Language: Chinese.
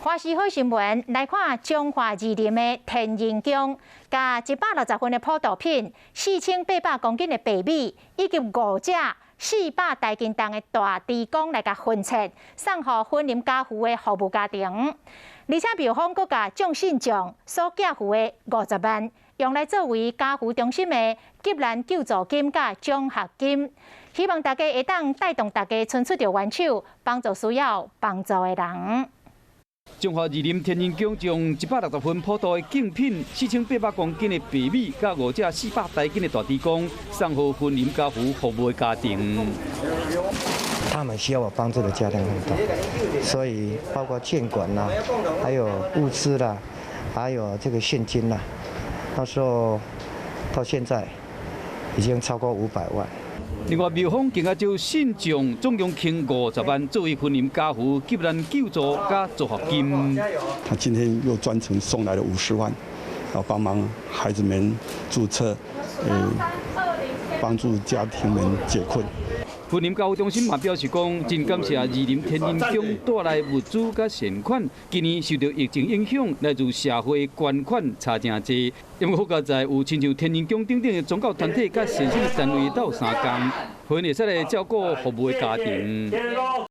华视好新闻来看中华二林的天人宫，加160份的普渡品、4800公斤的白米，以及5只400大斤重的大猪公来甲分册，送予婚林家户的服务家庭。而且庙方阁甲奖信奖所寄付的50万，用来作为家户中心的急难救助金甲奖学金，希望大家会当带动大家伸出着援手，帮助需要帮助的人。 中华二林天人宫将160份普渡的贡品、4800公斤的白米，甲5只400大斤的大猪公，送予婚林家福服务的家庭。他们需要我帮助的家庭很多，所以包括建管啦，还有物资啦，还有这个现金啦，那时候到现在已经超过500万。 另外，庙方更加招信众，总共倾50万作为婚林家福急难救助加助学金。他今天又专程送来了50万，要帮忙孩子们注册，帮助家庭们解困。 婚林教育中心嘛表示讲，真感谢二林天人宫带来物资甲善款。今年受到疫情影响，来自社会捐款差真济。因为好佳在有亲像天人宫等等的宗教团体甲善心单位斗相共，会会使来照顾服务的家庭。